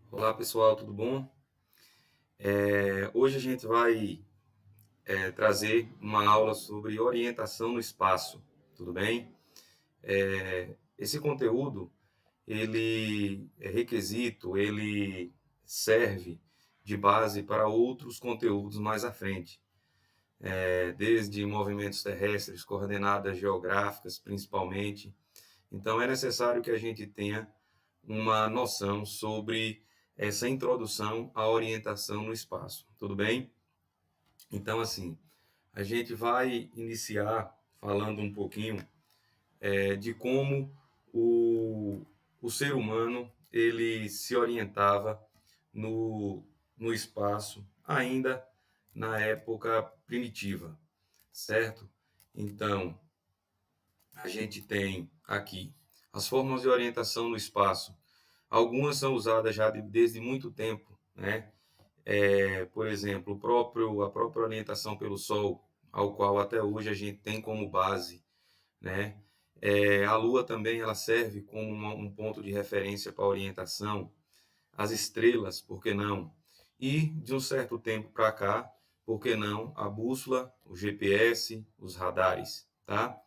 Olá pessoal, tudo bom? Hoje a gente vai trazer uma aula sobre orientação no espaço, tudo bem? Esse conteúdo ele é requisito, ele serve de base para outros conteúdos mais à frente, desde movimentos terrestres, coordenadas geográficas principalmente. Então é necessário que a gente tenha uma noção sobre essa introdução à orientação no espaço, tudo bem? Então, assim, a gente vai iniciar falando um pouquinho de como o, o ser humano ele se orientava no, no espaço ainda na época primitiva, certo? Então, a gente tem aqui as formas de orientação no espaço. Algumas são usadas já desde muito tempo, né? Por exemplo, a própria orientação pelo Sol, ao qual até hoje a gente tem como base, né? A Lua também ela serve como um ponto de referência para orientação. As estrelas, por que não? E de um certo tempo para cá, por que não a bússola, o GPS, os radares, tá?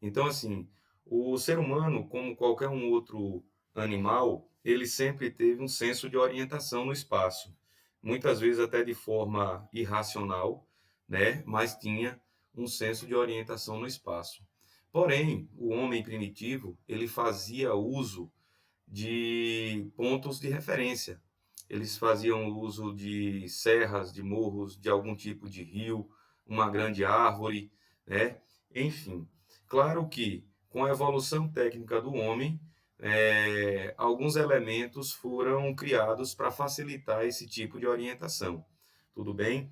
Então, assim, o ser humano, como qualquer um outro animal, ele sempre teve um senso de orientação no espaço. Muitas vezes até de forma irracional, né? Mas tinha um senso de orientação no espaço. Porém, o homem primitivo, ele fazia uso de pontos de referência. Eles faziam uso de serras, de morros, de algum tipo de rio, uma grande árvore, né? Enfim, claro que com a evolução técnica do homem, alguns elementos foram criados para facilitar esse tipo de orientação. Tudo bem?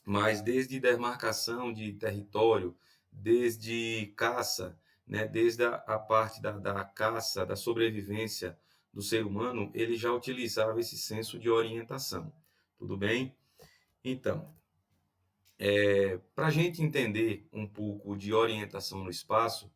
Mas desde demarcação de território, desde caça, né, desde a parte da caça, da sobrevivência do ser humano, ele já utilizava esse senso de orientação. Tudo bem? Então, para a gente entender um pouco de orientação no espaço,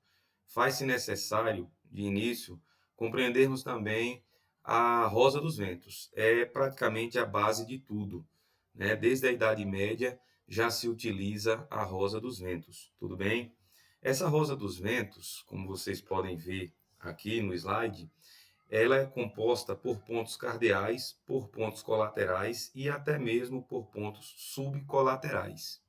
faz-se necessário, de início, compreendermos também a Rosa dos Ventos. É praticamente a base de tudo, né? Desde a Idade Média já se utiliza a Rosa dos Ventos, tudo bem? Essa Rosa dos Ventos, como vocês podem ver aqui no slide, ela é composta por pontos cardeais, por pontos colaterais e até mesmo por pontos subcolaterais.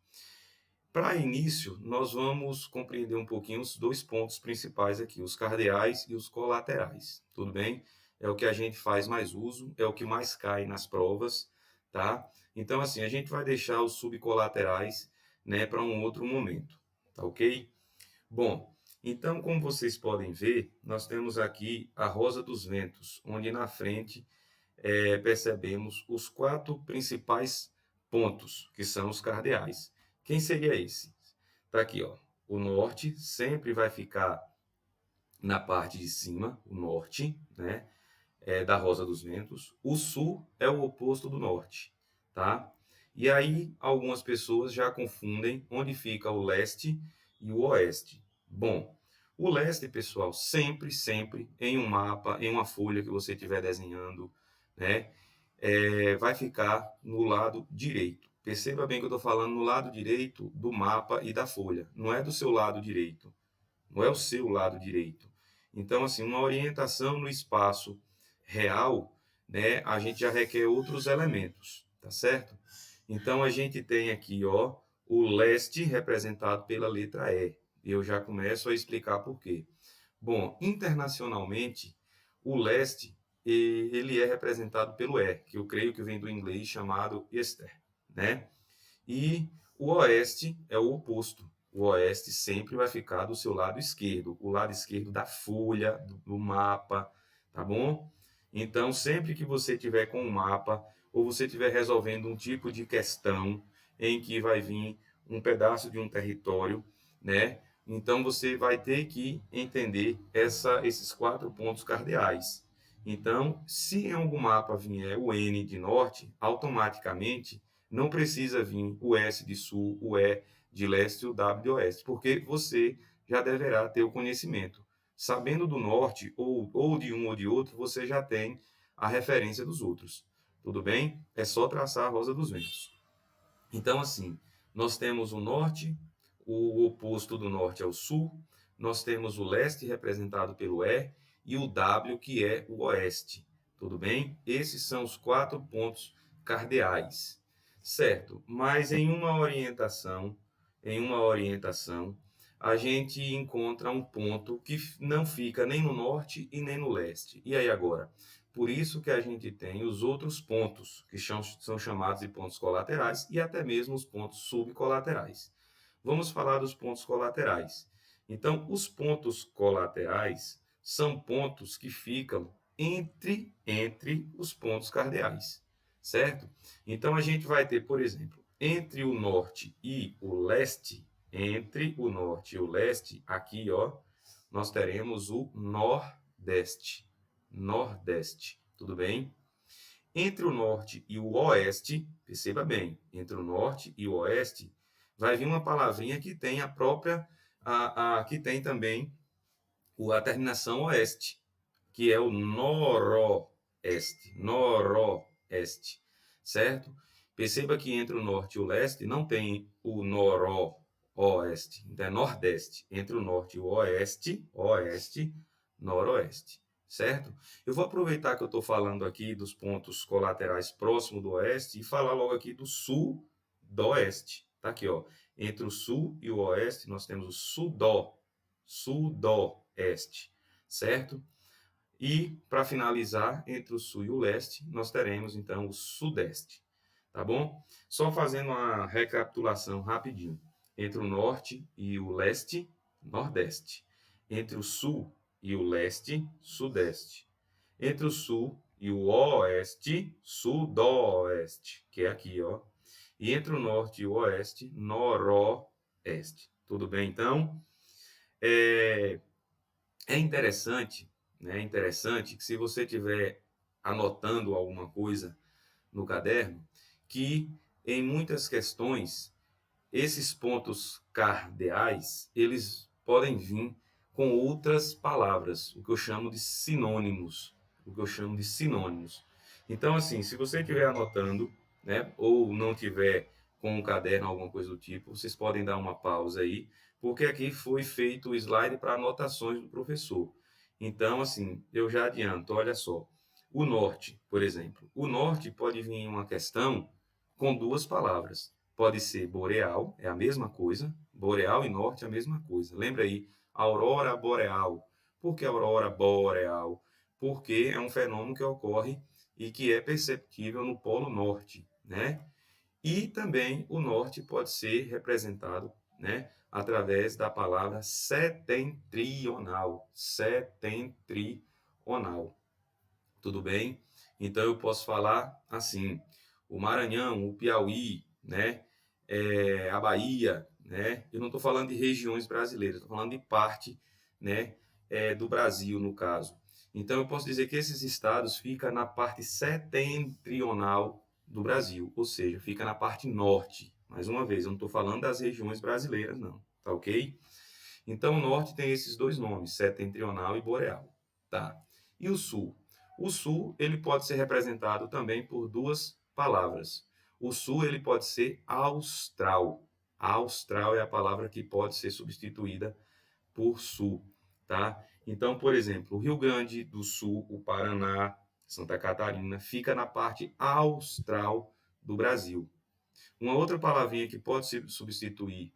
Para início, nós vamos compreender um pouquinho os dois pontos principais aqui, os cardeais e os colaterais, tudo bem? É o que a gente faz mais uso, é o que mais cai nas provas, tá? Então, assim, a gente vai deixar os subcolaterais, né, para um outro momento, tá ok? Bom, então, como vocês podem ver, nós temos aqui a Rosa dos Ventos, onde na frente percebemos os quatro principais pontos, que são os cardeais. Quem seria esse? Está aqui, ó. O norte sempre vai ficar na parte de cima, o norte, né? Da Rosa dos Ventos. O sul é o oposto do norte, tá? E aí algumas pessoas já confundem onde fica o leste e o oeste. Bom, o leste, pessoal, sempre, sempre em um mapa, em uma folha que você estiver desenhando, né? Vai ficar no lado direito. Perceba bem que eu estou falando no lado direito do mapa e da folha. Não é do seu lado direito. Não é o seu lado direito. Então, assim, uma orientação no espaço real, né, a gente já requer outros elementos, tá certo? Então, a gente tem aqui, ó, o leste representado pela letra E. Eu já começo a explicar por quê. Bom, internacionalmente, o leste ele é representado pelo E, que eu creio que vem do inglês chamado Easter, né? E o oeste é o oposto. O oeste sempre vai ficar do seu lado esquerdo, o lado esquerdo da folha, do mapa, tá bom? Então, sempre que você tiver com um mapa ou você estiver resolvendo um tipo de questão em que vai vir um pedaço de um território, né? Então, você vai ter que entender esses quatro pontos cardeais. Então, se em algum mapa vier o N de norte, automaticamente não precisa vir o S de sul, o E de leste e o W de oeste, porque você já deverá ter o conhecimento. Sabendo do norte, ou de um ou de outro, você já tem a referência dos outros. Tudo bem? É só traçar a rosa dos ventos. Então, assim, nós temos o norte, o oposto do norte é o sul, nós temos o leste representado pelo e o W, que é o oeste. Tudo bem? Esses são os 4 pontos cardeais. Certo? Mas em uma orientação, a gente encontra um ponto que não fica nem no norte e nem no leste. E aí agora? Por isso que a gente tem os outros pontos, que são chamados de pontos colaterais, e até mesmo os pontos subcolaterais. Vamos falar dos pontos colaterais. Então, os pontos colaterais são pontos que ficam entre os pontos cardeais, certo? Então, a gente vai ter, por exemplo, entre o norte e o leste, aqui, ó, nós teremos o nordeste. Nordeste, tudo bem? Entre o norte e o oeste, perceba bem, entre o norte e o oeste, vai vir uma palavrinha que tem a própria, que tem também a terminação oeste, que é o noroeste, certo? Perceba que entre o norte e o leste não tem o noroeste, então é nordeste. Entre o norte e o oeste, noroeste, certo? Eu vou aproveitar que eu estou falando aqui dos pontos colaterais próximo do oeste e falar logo aqui do sudoeste. Tá aqui, ó. Entre o sul e o oeste, nós temos o sudoeste, certo? E, para finalizar, entre o sul e o leste, nós teremos, então, o sudeste, tá bom? Só fazendo uma recapitulação rapidinho. Entre o norte e o leste, nordeste. Entre o sul e o leste, sudeste. Entre o sul e o oeste, sudoeste, que é aqui, ó. E entre o norte e o oeste, noroeste. Tudo bem, então? É interessante, né? É interessante que se você estiver anotando alguma coisa no caderno, que em muitas questões esses pontos cardeais, eles podem vir com outras palavras, o que eu chamo de sinônimos, Então, assim, se você estiver anotando, né, ou não tiver com um caderno, alguma coisa do tipo, vocês podem dar uma pausa aí, porque aqui foi feito o slide para anotações do professor. Então, assim, eu já adianto, olha só. O norte, por exemplo. O norte pode vir em uma questão com 2 palavras. Pode ser boreal, é a mesma coisa. Boreal e norte é a mesma coisa. Lembra aí, aurora boreal. Por que aurora boreal? Porque é um fenômeno que ocorre e que é perceptível no Polo Norte, né? E também o norte pode ser representado, né, através da palavra setentrional. Setentrional. Tudo bem? Então eu posso falar assim: o Maranhão, o Piauí, né, a Bahia, né? Eu não estou falando de regiões brasileiras, estou falando de parte, né, do Brasil, no caso. Então eu posso dizer que esses estados ficam na parte setentrional do Brasil, ou seja, fica na parte norte. Mais uma vez, eu não estou falando das regiões brasileiras, não, tá ok? Então o norte tem esses 2 nomes, setentrional e boreal, tá? E o sul? O sul, ele pode ser representado também por 2 palavras. O sul, ele pode ser austral. Austral é a palavra que pode ser substituída por sul, tá? Então, por exemplo, o Rio Grande do Sul, o Paraná, Santa Catarina, fica na parte austral do Brasil. Uma outra palavrinha que pode substituir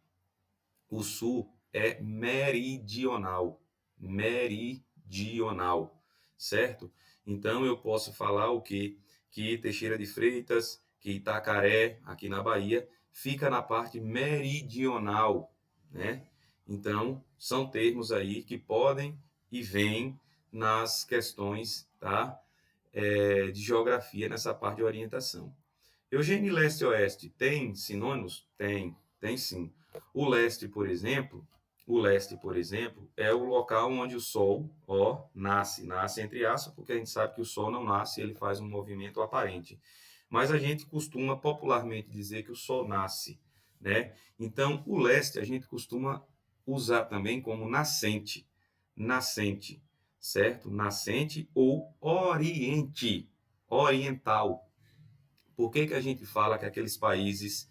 o sul é meridional. Meridional, certo? Então, eu posso falar o quê? Que Teixeira de Freitas, que Itacaré, aqui na Bahia, fica na parte meridional, né? Então, são termos aí que podem e vêm nas questões, tá? De geografia, nessa parte de orientação. Eugênio, leste e oeste tem sinônimos? Tem sim. O leste, por exemplo, é o local onde o Sol, ó, nasce. Nasce entre aspas, porque a gente sabe que o Sol não nasce, ele faz um movimento aparente. Mas a gente costuma popularmente dizer que o Sol nasce, né? Então, o leste a gente costuma usar também como nascente, certo? Nascente ou oriente. oriental. Por que que a gente fala que aqueles países,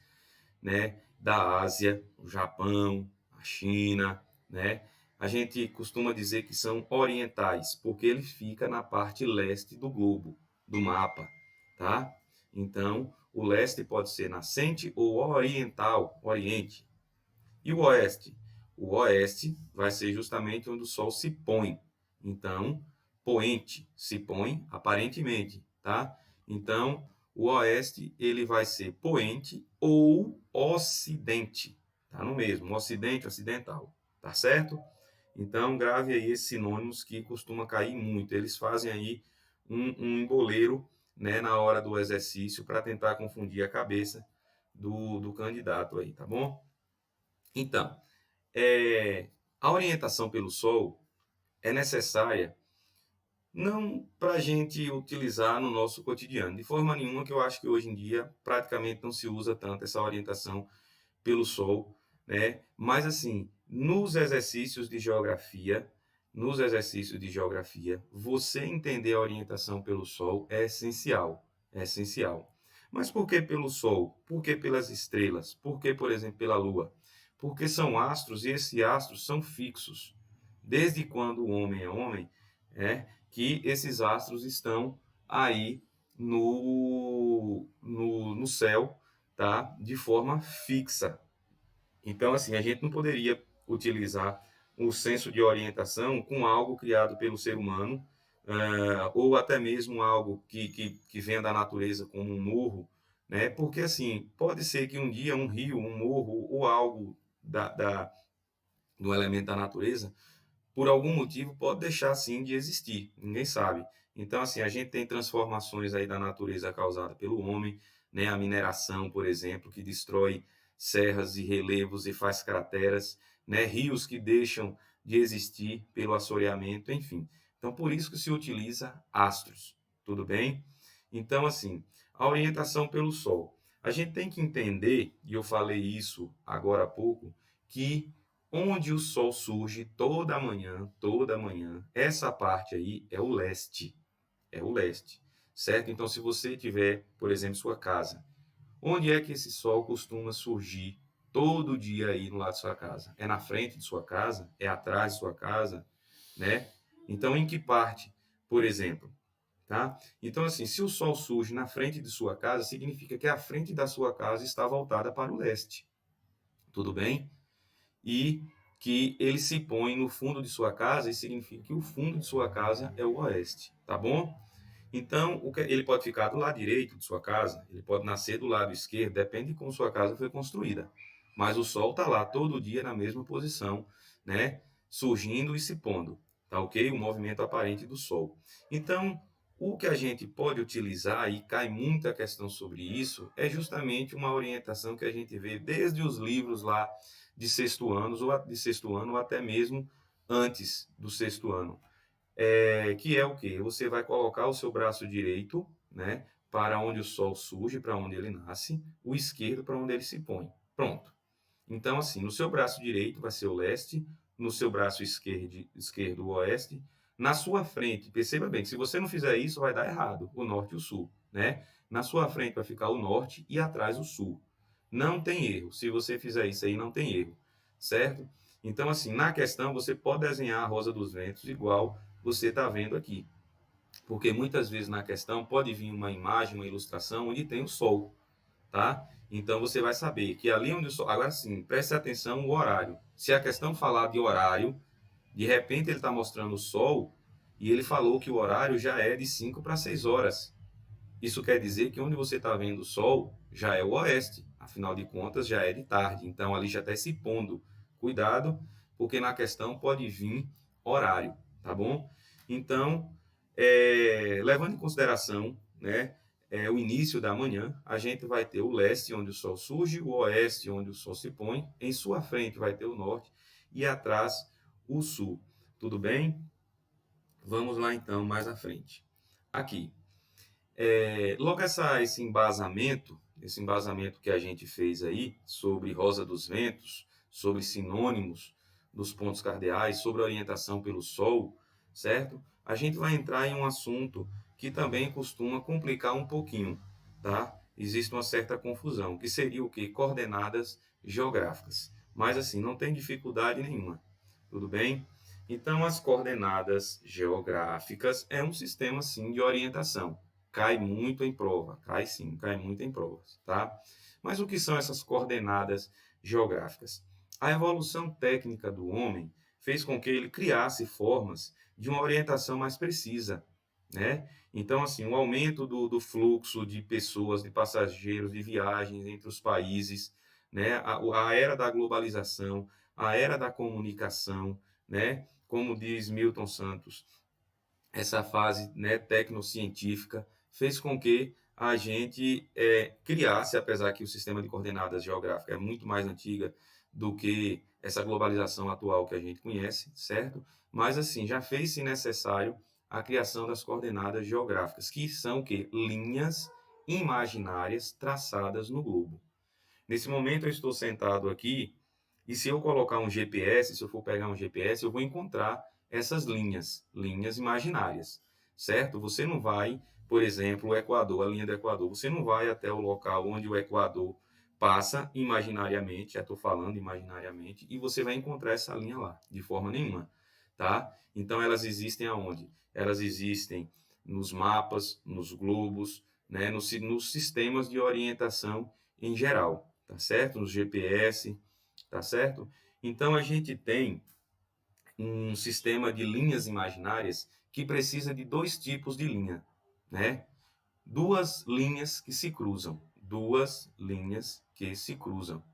né, da Ásia, o Japão, a China, né, a gente costuma dizer que são orientais, porque ele fica na parte leste do globo, do mapa, tá? Então, o leste pode ser nascente ou oriental, oriente. E o oeste? O oeste vai ser justamente onde o sol se põe. Então, poente, se põe aparentemente, tá? Então, o oeste ele vai ser poente ou ocidente, tá no mesmo, ocidente, ocidental, tá certo? Então, grave aí esses sinônimos que costuma cair muito. Eles fazem aí um emboleiro, né, na hora do exercício para tentar confundir a cabeça do candidato aí, tá bom? Então, a orientação pelo sol é necessária não para a gente utilizar no nosso cotidiano, de forma nenhuma, que eu acho que hoje em dia praticamente não se usa tanto essa orientação pelo sol, né? Mas assim, nos exercícios de geografia, você entender a orientação pelo sol é essencial, é essencial. Mas por que pelo sol? Por que pelas estrelas? Por que, por exemplo, pela lua? Porque são astros e esses astros são fixos. Desde quando o homem é homem, que esses astros estão aí no céu, tá? De forma fixa. Então, assim, a gente não poderia utilizar o senso de orientação com algo criado pelo ser humano, ou até mesmo algo que venha da natureza, como um morro, né? Porque, assim, pode ser que um dia um rio, um morro ou algo do elemento da natureza, por algum motivo, pode deixar, assim, de existir. Ninguém sabe. Então, assim, a gente tem transformações aí da natureza causada pelo homem, né? A mineração, por exemplo, que destrói serras e relevos e faz crateras, né? Rios que deixam de existir pelo assoreamento, enfim. Então, por isso que se utiliza astros, tudo bem? Então, assim, a orientação pelo Sol. A gente tem que entender, e eu falei isso agora há pouco, que onde o Sol surge toda manhã, essa parte aí é o leste, certo? Então, se você tiver, por exemplo, sua casa, onde é que esse sol costuma surgir todo dia aí no lado de sua casa? É na frente de sua casa? É atrás de sua casa? Né? Então, em que parte, por exemplo? Tá? Então, assim, se o sol surge na frente de sua casa, significa que a frente da sua casa está voltada para o leste. Tudo bem? E que ele se põe no fundo de sua casa, e significa que o fundo de sua casa é o oeste. Tá bom? Então, ele pode ficar do lado direito de sua casa, ele pode nascer do lado esquerdo, depende de como sua casa foi construída. Mas o sol está lá todo dia na mesma posição, né? Surgindo e se pondo, tá ok? O movimento aparente do sol. Então, o que a gente pode utilizar, e cai muita questão sobre isso, é justamente uma orientação que a gente vê desde os livros lá de sexto ano, ou até mesmo antes do sexto ano, que é o que? Você vai colocar o seu braço direito, né, para onde o sol surge, para onde ele nasce, o esquerdo para onde ele se põe. Pronto. Então, assim, no seu braço direito vai ser o leste, no seu braço esquerdo o oeste, na sua frente, perceba bem que se você não fizer isso, vai dar errado, o norte e o sul, né? Na sua frente vai ficar o norte e atrás o sul. Não tem erro. Se você fizer isso aí, não tem erro, certo? Então, assim, na questão, você pode desenhar a Rosa dos Ventos igual você está vendo aqui. Porque muitas vezes na questão pode vir uma imagem, uma ilustração onde tem o sol, tá? Então você vai saber que ali onde o sol... Agora sim, preste atenção no horário. Se a questão falar de horário, de repente ele está mostrando o sol e ele falou que o horário já é de 5 para 6 horas. Isso quer dizer que onde você está vendo o sol já é o oeste. Afinal de contas, já é de tarde. Então ali já está se pondo. Cuidado, porque na questão pode vir horário, tá bom? Então, levando em consideração, né, o início da manhã, a gente vai ter o leste, onde o sol surge, o oeste, onde o sol se põe, em sua frente vai ter o norte e atrás o sul. Tudo bem? Vamos lá então, mais à frente. Aqui. Logo esse embasamento que a gente fez aí sobre Rosa dos Ventos, sobre sinônimos dos pontos cardeais, sobre orientação pelo Sol, certo? A gente vai entrar em um assunto que também costuma complicar um pouquinho, tá? Existe uma certa confusão, que seria o quê? Coordenadas geográficas. Mas assim, não tem dificuldade nenhuma, tudo bem? Então, as coordenadas geográficas é um sistema, sim, de orientação. Cai muito em prova, cai sim, cai muito em provas, tá? Mas o que são essas coordenadas geográficas? A evolução técnica do homem fez com que ele criasse formas de uma orientação mais precisa, né? Então, assim, o aumento do fluxo de pessoas, de passageiros, de viagens entre os países, né? A era da globalização, a era da comunicação, né? Como diz Milton Santos, essa fase, né, tecnocientífica fez com que a gente criasse, apesar que o sistema de coordenadas geográficas é muito mais antiga do que essa globalização atual que a gente conhece, certo? Mas assim, já fez-se necessário a criação das coordenadas geográficas, que são o quê? Linhas imaginárias traçadas no globo. Nesse momento eu estou sentado aqui e se eu colocar um GPS, se eu for pegar um GPS, eu vou encontrar essas linhas imaginárias, certo? Você não vai, por exemplo, o Equador, a linha do Equador, você não vai até o local onde o Equador passa imaginariamente, já estou falando imaginariamente, e você vai encontrar essa linha lá, de forma nenhuma, tá? Então elas existem aonde? Elas existem nos mapas, nos globos, né, nos sistemas de orientação em geral, tá certo? Nos GPS, tá certo? Então a gente tem um sistema de linhas imaginárias que precisa de dois tipos de linha, né? Duas linhas que se cruzam, duas linhas que se cruzam.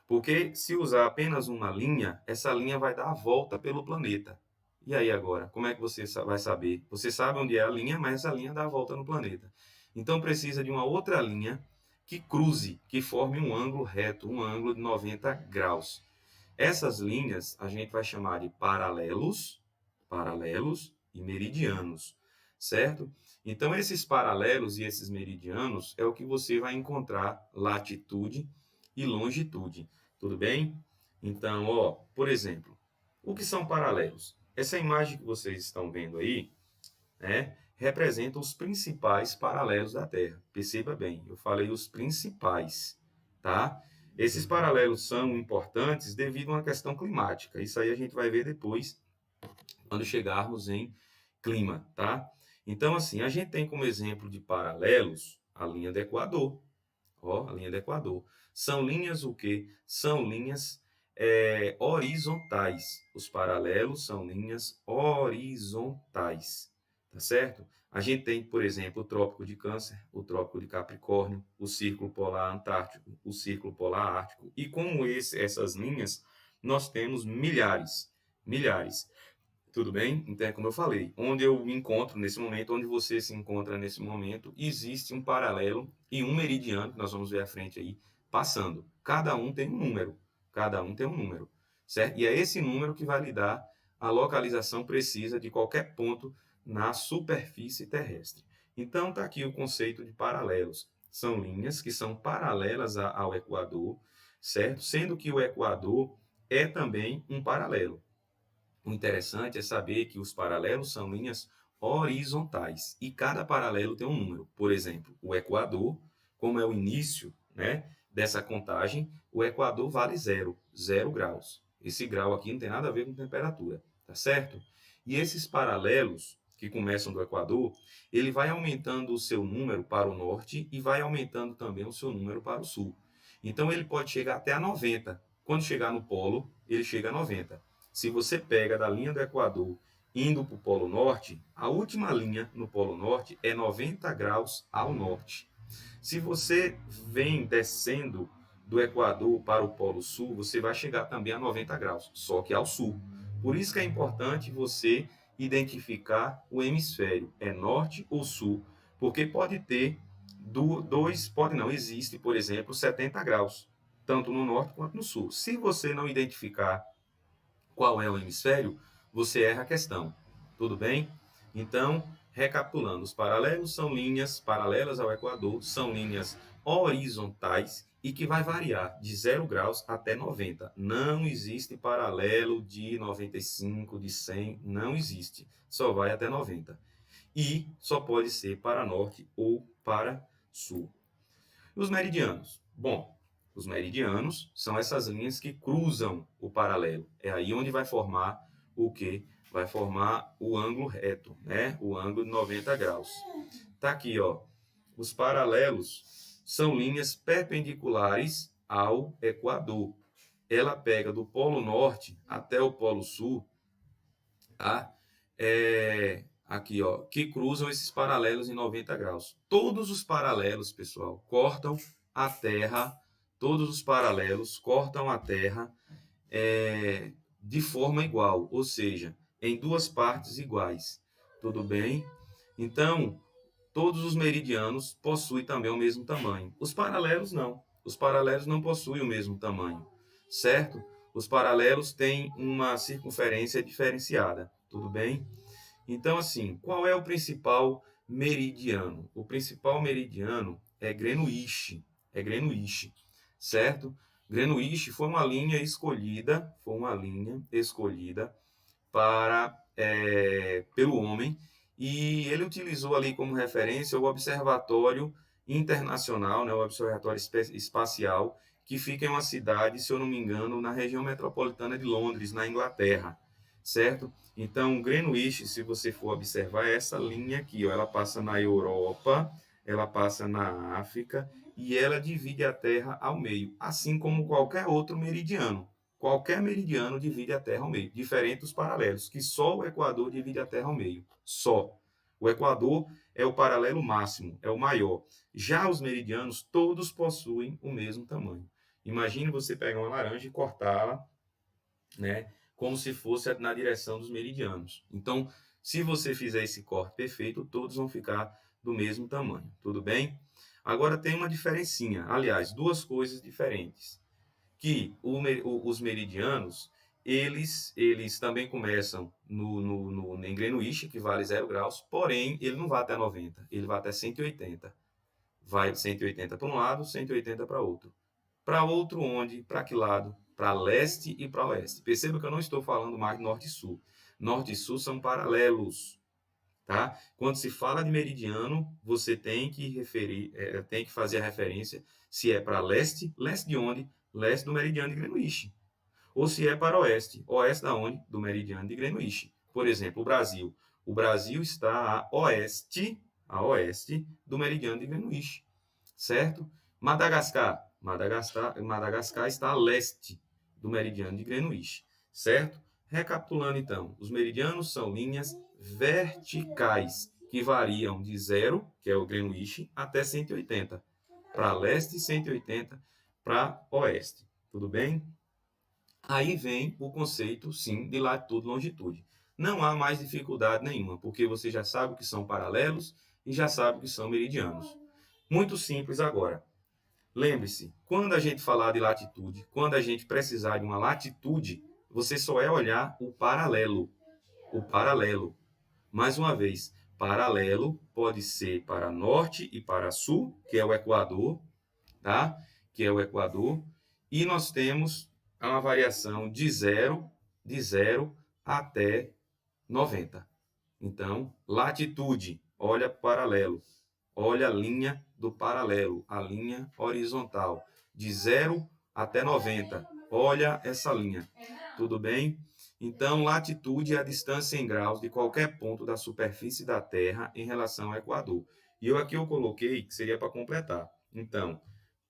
Porque se usar apenas uma linha, essa linha vai dar a volta pelo planeta. E aí agora, como é que você vai saber? Você sabe onde é a linha, mas essa linha dá a volta no planeta. Então precisa de uma outra linha que cruze, que forme um ângulo reto, um ângulo de 90 graus. Essas linhas a gente vai chamar de paralelos e meridianos, certo? Então esses paralelos e esses meridianos é o que você vai encontrar latitude e longitude, tudo bem? Então, ó, por exemplo, o que são paralelos? Essa imagem que vocês estão vendo aí, né, representa os principais paralelos da Terra. Perceba bem, eu falei os principais, tá? Esses paralelos são importantes devido a uma questão climática. Isso aí a gente vai ver depois, quando chegarmos em clima, tá? Então, assim, a gente tem como exemplo de paralelos a linha do Equador. Ó, a linha do Equador. São linhas o quê? São linhas horizontais. Os paralelos são linhas horizontais, tá certo? A gente tem, por exemplo, o Trópico de Câncer, o Trópico de Capricórnio, o Círculo Polar Antártico, o Círculo Polar Ártico. E como essas linhas, nós temos milhares. Tudo bem? Então, é como eu falei, onde eu me encontro nesse momento, onde você se encontra nesse momento, existe um paralelo e um meridiano, que nós vamos ver à frente aí, passando. Cada um tem um número. Cada um tem um número. Certo? E é esse número que vai lhe dar a localização precisa de qualquer ponto na superfície terrestre. Então, está aqui o conceito de paralelos. São linhas que são paralelas ao Equador, certo? Sendo que o Equador é também um paralelo. O interessante é saber que os paralelos são linhas horizontais e cada paralelo tem um número. Por exemplo, o Equador, como é o início, né, dessa contagem, o Equador vale zero graus. Esse grau aqui não tem nada a ver com temperatura, tá certo? E esses paralelos que começam do Equador, ele vai aumentando o seu número para o norte e vai aumentando também o seu número para o sul. Então ele pode chegar até a 90. Quando chegar no polo, ele chega a 90. Se você pega da linha do Equador indo para o Polo Norte, a última linha no Polo Norte é 90 graus ao norte. Se você vem descendo do Equador para o Polo Sul, você vai chegar também a 90 graus, só que ao sul. Por isso que é importante você identificar o hemisfério, é norte ou sul, porque pode ter pode não, existe, por exemplo, 70 graus, tanto no norte quanto no sul. Se você não identificar qual é o hemisfério, você erra a questão. Tudo bem? Então, recapitulando, os paralelos são linhas paralelas ao Equador, são linhas horizontais e que vai variar de 0 graus até 90. Não existe paralelo de 95, de 100, não existe. Só vai até 90. e só pode ser para norte ou para sul. Os meridianos. Bom, os meridianos são essas linhas que cruzam o paralelo. É aí onde vai formar o quê? Vai formar o ângulo reto, né? O ângulo de 90 graus. Tá aqui, ó. Os paralelos são linhas perpendiculares ao equador. Ela pega do polo norte até o polo sul, tá? Aqui, ó, que cruzam esses paralelos em 90 graus. Todos os paralelos, pessoal, cortam a Terra, todos os paralelos cortam a Terra de forma igual, ou seja, em duas partes iguais. Tudo bem? Então, todos os meridianos possuem também o mesmo tamanho. Os paralelos não. Os paralelos não possuem o mesmo tamanho, certo? Os paralelos têm uma circunferência diferenciada. Tudo bem? Então, assim, qual é o principal meridiano? O principal meridiano é Greenwich. É Greenwich, certo? Greenwich foi uma linha escolhida para pelo homem, e ele utilizou ali como referência o Observatório Internacional, né, o Observatório Espacial, que fica em uma cidade, se eu não me engano, na região metropolitana de Londres, na Inglaterra, certo? Então, Greenwich, se você for observar, é essa linha aqui, ó, ela passa na Europa, ela passa na África e ela divide a Terra ao meio, assim como qualquer outro meridiano. Qualquer meridiano divide a Terra ao meio, diferente dos paralelos, que só o Equador divide a Terra ao meio. Só. O Equador é o paralelo máximo, é o maior. Já os meridianos, todos possuem o mesmo tamanho. Imagine você pegar uma laranja e cortá-la, né, como se fosse na direção dos meridianos. Então, se você fizer esse corte perfeito, todos vão ficar do mesmo tamanho. Tudo bem? Agora tem uma diferencinha, aliás, duas coisas diferentes. Que os meridianos, eles também começam em Greenwich, que vale 0 graus, porém, ele não vai até 90, ele vai até 180. Vai 180 para um lado, 180 para outro. Para outro onde? Para que lado? Para leste e para oeste. Perceba que eu não estou falando mais de norte e sul. Norte e sul são paralelos. Tá? Quando se fala de meridiano, você tem que tem que fazer a referência se é para leste, leste de onde? Leste do meridiano de Greenwich. Ou se é para oeste, oeste da onde? Do meridiano de Greenwich. Por exemplo, o Brasil. O Brasil está a oeste do meridiano de Greenwich, certo? Madagascar está a leste do meridiano de Greenwich, certo? Recapitulando então, os meridianos são linhas verticais que variam de 0, que é o Greenwich, até 180. Para leste, 180 para oeste. Tudo bem? Aí vem o conceito, sim, de latitude e longitude. Não há mais dificuldade nenhuma, porque você já sabe que são paralelos e já sabe que são meridianos. Muito simples agora. Lembre-se, quando a gente falar de latitude, quando a gente precisar de uma latitude, você só é olhar o paralelo. O paralelo. Mais uma vez, paralelo pode ser para norte e para sul, que é o Equador, tá? Que é o Equador. E nós temos uma variação de 0 até 90. Então, latitude, olha paralelo. Olha a linha do paralelo, a linha horizontal, de 0 até 90. Olha essa linha. Tudo bem? Então, latitude é a distância em graus de qualquer ponto da superfície da Terra em relação ao Equador. E aqui eu coloquei que seria para completar. Então,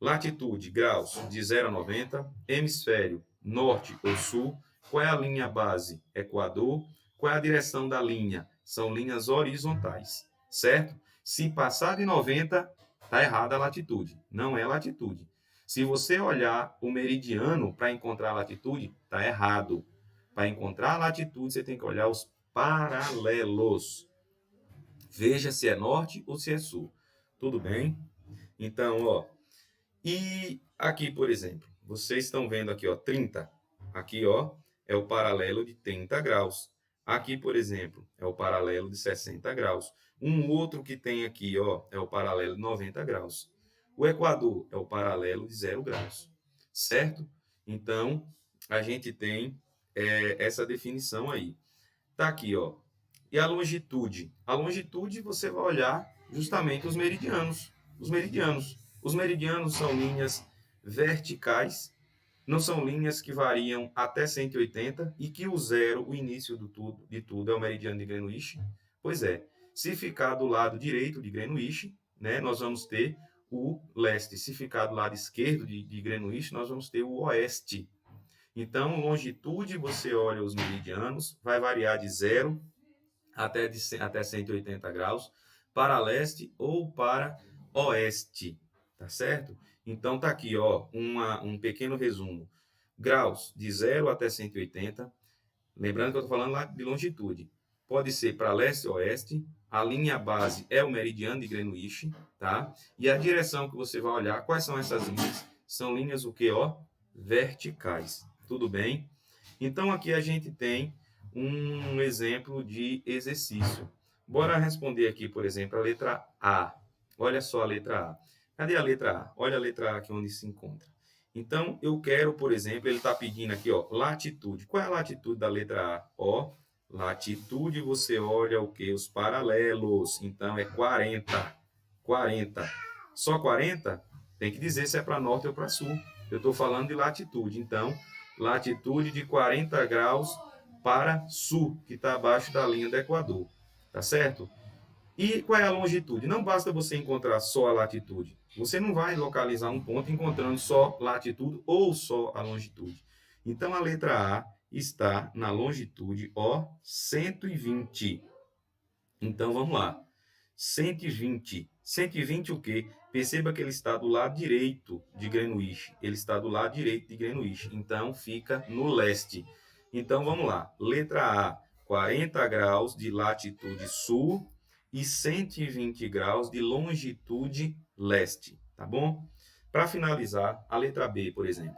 latitude, graus de 0 a 90, hemisfério, norte ou sul. Qual é a linha base? Equador. Qual é a direção da linha? São linhas horizontais, certo? Se passar de 90, está errada a latitude. Não é latitude. Se você olhar o meridiano para encontrar a latitude, está errado. Para encontrar a latitude, você tem que olhar os paralelos. Veja se é norte ou se é sul. Tudo bem? Então, ó. E aqui, por exemplo, vocês estão vendo aqui, ó, 30. Aqui, ó, é o paralelo de 30 graus. Aqui, por exemplo, é o paralelo de 60 graus. Um outro que tem aqui, ó, é o paralelo de 90 graus. O Equador é o paralelo de 0 graus, certo? Então, a gente tem essa definição aí. Tá aqui, ó. E a longitude? A longitude você vai olhar justamente os meridianos. Os meridianos são linhas verticais, não são linhas que variam até 180 e que o zero, o início de tudo é o meridiano de Greenwich. Pois é, se ficar do lado direito de Greenwich, né, nós vamos ter o leste. Se ficar do lado esquerdo de Greenwich, nós vamos ter o oeste. Então, longitude, você olha os meridianos, vai variar de 0 até 180 graus para leste ou para oeste, tá certo? Então, tá aqui, ó, um pequeno resumo. Graus de 0 até 180, lembrando que eu estou falando lá de longitude. Pode ser para leste ou oeste, a linha base é o meridiano de Greenwich, tá? E a direção que você vai olhar, quais são essas linhas? São linhas o que, ó? Verticais, tudo bem? Então, aqui a gente tem um exemplo de exercício. Bora responder aqui, por exemplo, a letra A. Olha só a letra A. Cadê a letra A? Olha a letra A aqui onde se encontra. Então, eu quero, por exemplo, ele está pedindo aqui, ó, latitude. Qual é a latitude da letra A? Ó, latitude, você olha o que? Os paralelos. Então, é 40. 40. Só 40? Tem que dizer se é para norte ou para sul. Eu estou falando de latitude. Então, latitude de 40 graus para sul, que está abaixo da linha do Equador. Tá certo? E qual é a longitude? Não basta você encontrar só a latitude. Você não vai localizar um ponto encontrando só latitude ou só a longitude. Então, a letra A está na longitude, ó, 120. Então, vamos lá. 120. 120 o quê? Perceba que ele está do lado direito de Greenwich. Ele está do lado direito de Greenwich. Então, fica no leste. Então, vamos lá. Letra A, 40 graus de latitude sul e 120 graus de longitude leste. Tá bom? Para finalizar, a letra B, por exemplo.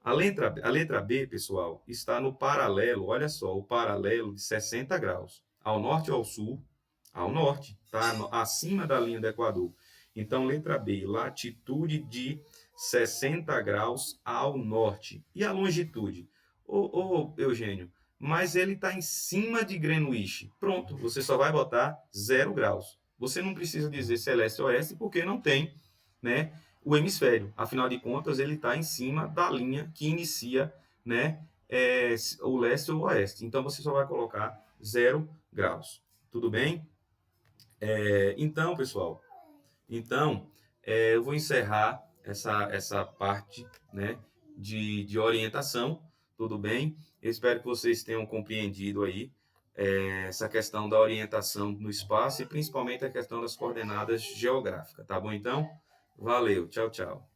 A letra B, pessoal, está no paralelo. Olha só, o paralelo de 60 graus. Ao norte ou ao sul? Ao norte, tá? Acima da linha do Equador. Então, letra B, latitude de 60 graus ao norte. E a longitude? Ô, Eugênio, mas ele está em cima de Greenwich. Pronto, você só vai botar 0 graus. Você não precisa dizer se é leste ou oeste, porque não tem, né, o hemisfério. Afinal de contas, ele está em cima da linha que inicia, né, o leste ou o oeste. Então, você só vai colocar 0 graus. Tudo bem? Então, pessoal, eu vou encerrar essa parte, né, de orientação, tudo bem? Eu espero que vocês tenham compreendido aí essa questão da orientação no espaço e principalmente a questão das coordenadas geográficas, tá bom? Então, valeu, tchau, tchau.